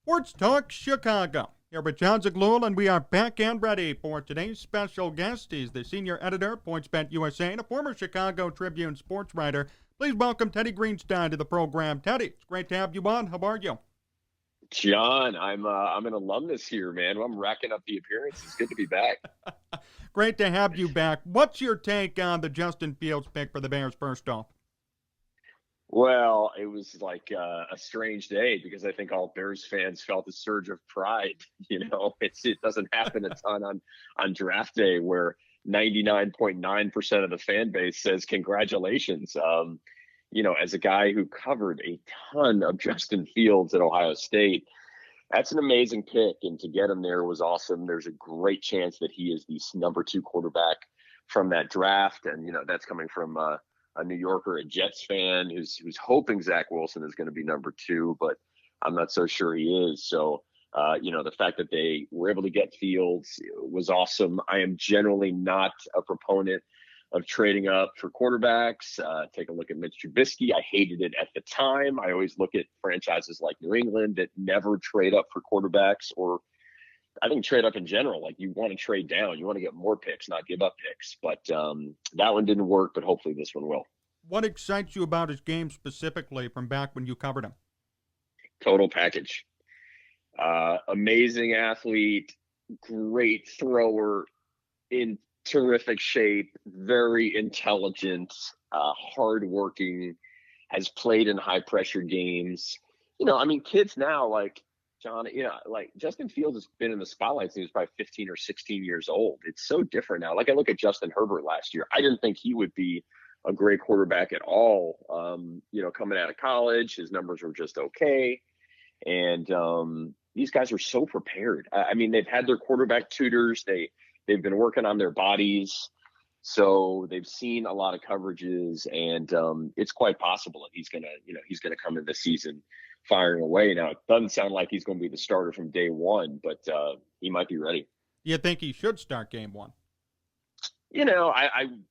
Sports Talk Chicago. Here with Jon Zaghloul, and we are back and ready for today's special guest. He's the senior editor, PointsBet USA, and a former Chicago Tribune sports writer. Please welcome Teddy Greenstein to the program. Teddy, it's great to have you on. How are you? John, I'm an alumnus here, man. I'm racking up the appearances. Good to be back. Great to have you back. What's your take on the Justin Fields pick for the Bears first off? Well, it was like a strange day because I think all Bears fans felt a surge of pride. It doesn't happen a ton on draft day where 99.9% of the fan base says congratulations. As a guy who covered a ton of Justin Fields at Ohio State, that's an amazing pick, and to get him there was awesome. There's a great chance that he is the number 2 quarterback from that draft, and that's coming from a New Yorker, a Jets fan who's hoping Zach Wilson is going to be number 2, but I'm not so sure he is. So, the fact that they were able to get Fields was awesome. I am generally not a proponent of trading up for quarterbacks. Take a look at Mitch Trubisky. I hated it at the time. I always look at franchises like New England that never trade up for quarterbacks, or I think trade up in general. Like, you want to trade down. You want to get more picks, not give up picks. But that one didn't work, but hopefully this one will. What excites you about his game specifically from back when you covered him? Total package. Amazing athlete, great thrower, in terrific shape, very intelligent, hardworking, has played in high pressure games. Kids now, like John, like Justin Fields has been in the spotlight since he was probably 15 or 16 years old. It's so different now. Like, I look at Justin Herbert last year. I didn't think he would be a great quarterback at all. Coming out of college, his numbers were just okay. And these guys are so prepared. They've had their quarterback tutors. They've been working on their bodies. So they've seen a lot of coverages, and it's quite possible that he's gonna come in this season firing away. Now, it doesn't sound like he's going to be the starter from day one, but he might be ready. You think he should start game one? On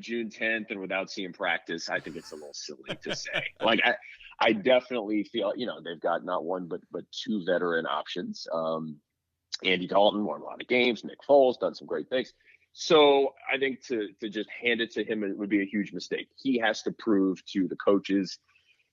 June 10th and without seeing practice, I think it's a little silly to say. Like, I definitely feel, they've got not one but 2 veteran options. Andy Dalton won a lot of games. Nick Foles done some great things. So I think to just hand it to him, it would be a huge mistake. He has to prove to the coaches,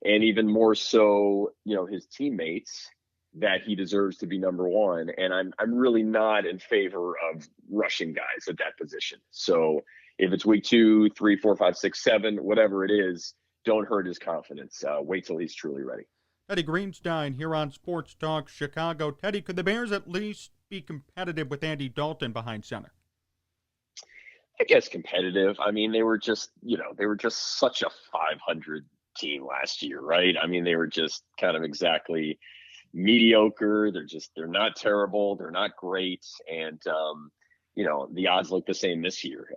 and even more so, his teammates, that he deserves to be number 1. And I'm really not in favor of rushing guys at that position. So if it's week 2, 3, 4, 5, 6, 7, whatever it is, don't hurt his confidence. Wait till he's truly ready. Teddy Greenstein here on Sports Talk Chicago. Teddy, could the Bears at least be competitive with Andy Dalton behind center? I guess competitive. They were just such a 500 team last year, right? They were just kind of exactly mediocre. They're not terrible. They're not great. And, the odds look the same this year.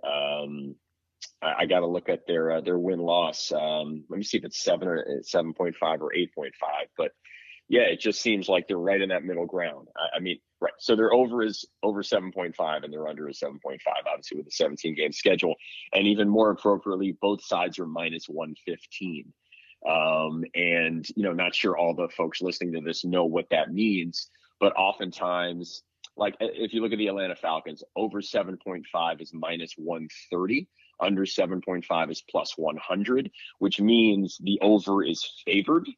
I got to look at their win-loss. Let me see if it's 7 or 7.5 or 8.5. But yeah, it just seems like they're right in that middle ground. Right. So their over is over 7.5 and their under is 7.5, obviously with a 17-game schedule. And even more appropriately, both sides are minus 115. Not sure all the folks listening to this know what that means, but oftentimes, like if you look at the Atlanta Falcons, over 7.5 is minus 130, under 7.5 is plus 100, which means the over is favored.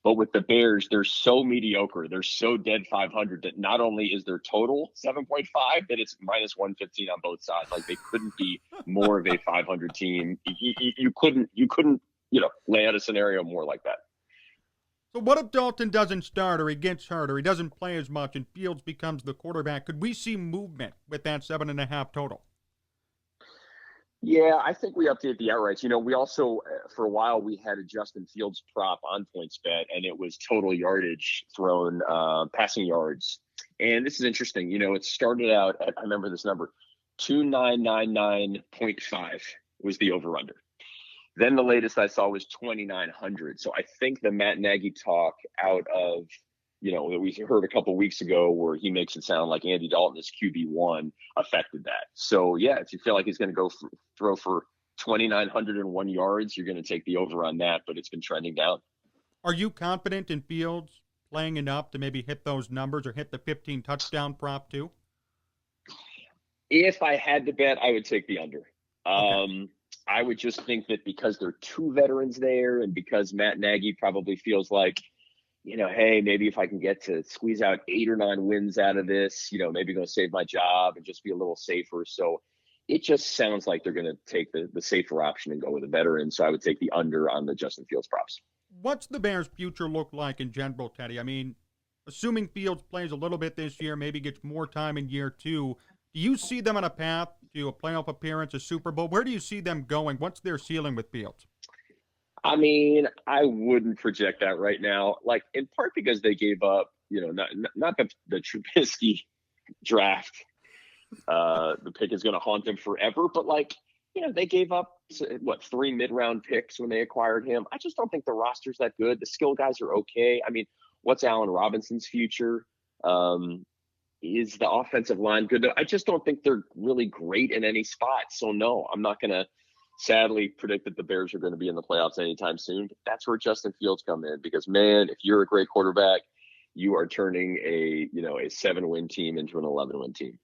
But with the Bears, they're so mediocre, they're so dead 500 that not only is their total 7.5, that it's minus 115 on both sides. Like, they couldn't be more of a 500 team. You couldn't lay out a scenario more like that. So what if Dalton doesn't start, or he gets hurt, or he doesn't play as much, and Fields becomes the quarterback? Could we see movement with that 7.5 total? Yeah, I think we updated the outrights. We also, for a while, we had a Justin Fields prop on PointsBet, and it was total yardage thrown, passing yards. And this is interesting. It started out at, I remember this number, 2999.5 was the over-under. Then the latest I saw was 2,900. So I think the Matt Nagy talk out of, that we heard a couple of weeks ago where he makes it sound like Andy Dalton is QB1 affected that. So yeah, if you feel like he's going to go throw for 2,901 yards, you're going to take the over on that, but it's been trending down. Are you confident in Fields playing enough to maybe hit those numbers or hit the 15 touchdown prop too? If I had to bet, I would take the under. Okay. I would just think that because there are two veterans there and because Matt Nagy probably feels like, hey, maybe if I can get to squeeze out 8 or 9 wins out of this, maybe going to save my job and just be a little safer. So it just sounds like they're going to take the safer option and go with a veteran. So I would take the under on the Justin Fields props. What's the Bears' future look like in general, Teddy? I mean, assuming Fields plays a little bit this year, maybe gets more time in year 2, do you see them on a path to a playoff appearance, a Super Bowl? Where do you see them going? What's their ceiling with Fields? I mean, I wouldn't project that right now, like in part because they gave up, not the Trubisky draft. The pick is going to haunt them forever, but they gave up 3 mid-round picks when they acquired him. I just don't think the roster's that good. The skill guys are okay. I mean, what's Allen Robinson's future? Is the offensive line good? I just don't think they're really great in any spot. So no, I'm not going to sadly predict that the Bears are going to be in the playoffs anytime soon. But that's where Justin Fields come in because, man, if you're a great quarterback, you are turning a 7-win team into an 11-win team.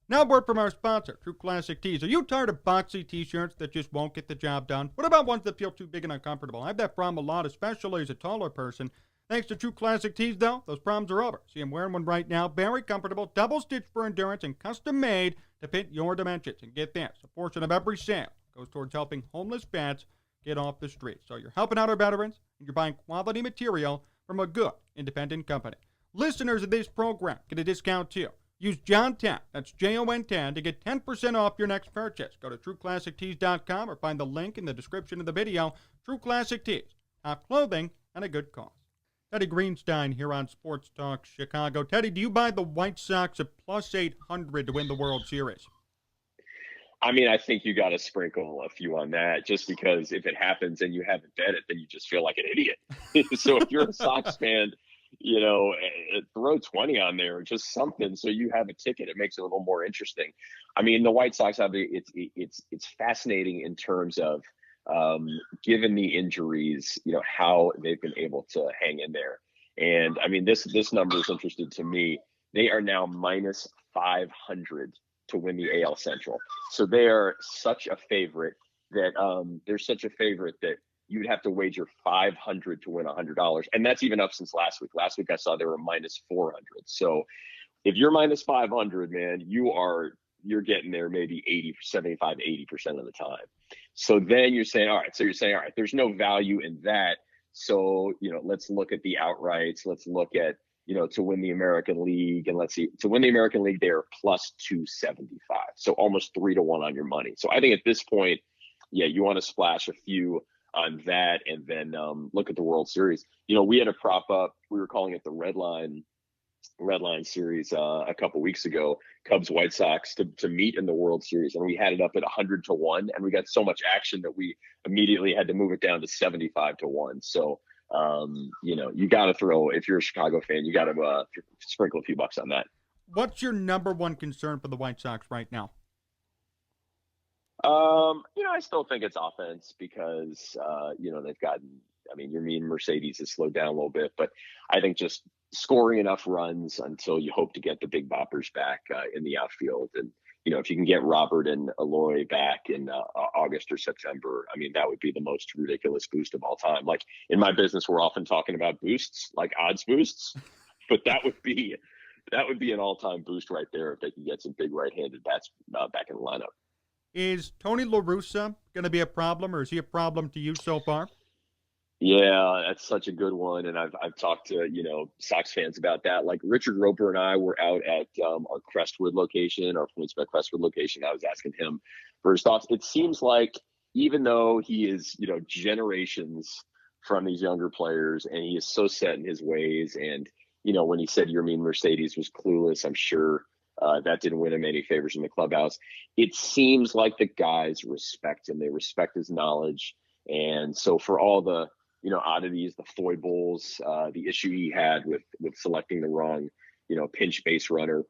Now, a word from our sponsor, True Classic Tees. Are you tired of boxy T-shirts that just won't get the job done? What about ones that feel too big and uncomfortable? I have that problem a lot, especially as a taller person. Thanks to True Classic Tees, though, those problems are over. See, I'm wearing one right now. Very comfortable, double-stitched for endurance, and custom-made to fit your dimensions. And get this, a portion of every sale goes towards helping homeless vets get off the street. So you're helping out our veterans, and you're buying quality material from a good, independent company. Listeners of this program get a discount, too. Use Jon10, that's Jon10, to get 10% off your next purchase. Go to TrueClassicTees.com or find the link in the description of the video. True Classic Tees, top clothing and a good cause. Teddy Greenstein here on Sports Talk Chicago. Teddy, do you buy the White Sox at plus 800 to win the World Series? I mean, I think you got to sprinkle a few on that just because if it happens and you haven't bet it, then you just feel like an idiot. So if you're a Sox fan, throw 20 on there or just something so you have a ticket. It makes it a little more interesting. I mean, the White Sox, it's fascinating in terms of given the injuries, how they've been able to hang in there. And I mean, this number is interesting to me. They are now minus 500 to win the AL Central. So they are such a favorite that you'd have to wager 500 to win $100. And that's even up since last week. Last week I saw they were minus 400. So if you're minus 500, man, you're getting there maybe 80% of the time. So then you're saying, all right, there's no value in that. So, let's look at the outrights. Let's look at, to win the American League. And let's see, to win the American League, they're plus 275. So almost 3-1 on your money. So I think at this point, you want to splash a few on that and then look at the World Series. We had a prop up. We were calling it the Red Line series a couple weeks ago, Cubs White Sox to meet in the World Series, and we had it up at 100-1, and we got so much action that we immediately had to move it down to 75-1. So you got to throw, if you're a Chicago fan, you got to sprinkle a few bucks on that. What's your number one concern for the White Sox right now? I still think it's offense because, they've gotten, your mean Mercedes has slowed down a little bit, but I think just scoring enough runs until you hope to get the big boppers back in the outfield. And, if you can get Robert and Eloy back in August or September, that would be the most ridiculous boost of all time. Like in my business, we're often talking about boosts, like odds boosts, but that would be an all-time boost right there if they can get some big right-handed bats back in the lineup. Is Tony La Russa going to be a problem, or is he a problem to you so far? Yeah, that's such a good one, and I've talked to Sox fans about that. Like Richard Roper and I were out at our Crestwood location, our PointsBet Crestwood location. I was asking him for his thoughts. It seems like even though he is generations from these younger players, and he is so set in his ways, and when he said Yermin Mercedes was clueless, I'm sure that didn't win him any favors in the clubhouse. It seems like the guys respect him. They respect his knowledge. And so for all the, oddities, the foibles, the issue he had with selecting the wrong, pinch base runner,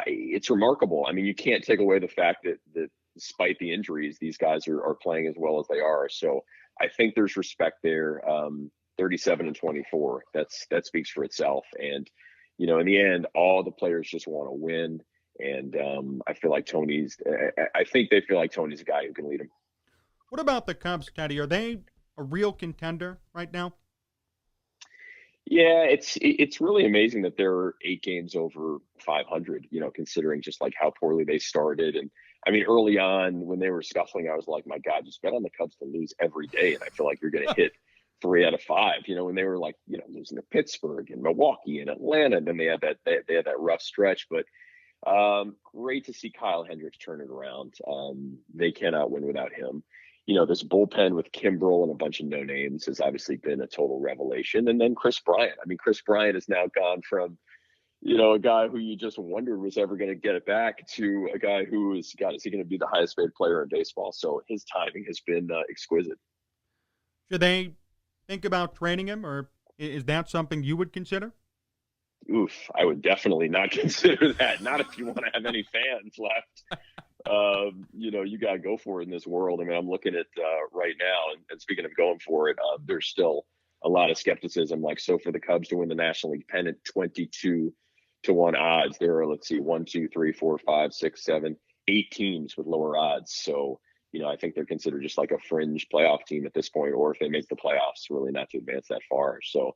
it's remarkable. You can't take away the fact that despite the injuries, these guys are playing as well as they are. So I think there's respect there. 37-24. That speaks for itself. And, in the end, all the players just want to win. And I feel like I think they feel like Tony's a guy who can lead them. What about the Cubs, Teddy? Are they a real contender right now? Yeah, it's really amazing that they're 8 games over 500, considering just like how poorly they started. And I mean, early on when they were scuffling, I was like, my God, just bet on the Cubs to lose every day. And I feel like you're going to hit 3 out of 5, when they were like, losing to Pittsburgh and Milwaukee and Atlanta. And then they had that rough stretch, but great to see Kyle Hendricks turn it around. They cannot win without him. This bullpen with Kimbrel and a bunch of no names has obviously been a total revelation. And then Chris Bryant. I mean, Chris Bryant has now gone from, a guy who you just wondered was ever going to get it back to a guy who is he going to be the highest paid player in baseball? So his timing has been exquisite. Should they think about trading him, or is that something you would consider? Oof, I would definitely not consider that. Not if you want to have any fans left. You got to go for it in this world. I mean, I'm looking at right now, and speaking of going for it, there's still a lot of skepticism. Like, so for the Cubs to win the National League pennant, 22-1 odds. There are, let's see, 1, 2, 3, 4, 5, 6, 7, 8 teams with lower odds. So, I think they're considered just like a fringe playoff team at this point, or if they make the playoffs, really not to advance that far. So,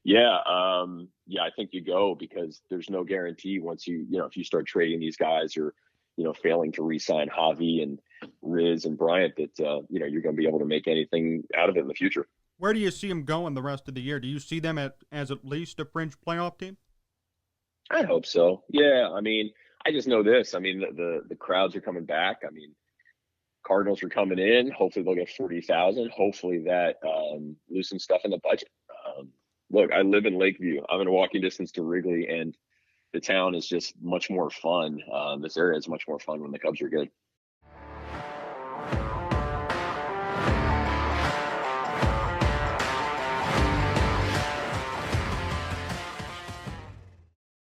yeah, I think you go, because there's no guarantee once if you start trading these guys, or failing to re-sign Javi and Riz and Bryant, that you're going to be able to make anything out of it in the future. Where do you see them going the rest of the year? Do you see them as at least a fringe playoff team? I hope so. Yeah, I mean, I just know this. I mean, the crowds are coming back. I mean, Cardinals are coming in. Hopefully they'll get 40,000. Hopefully that loosens stuff in the budget. Look, I live in Lakeview. I'm in walking distance to Wrigley, and the town is just much more fun. This area is much more fun when the Cubs are good.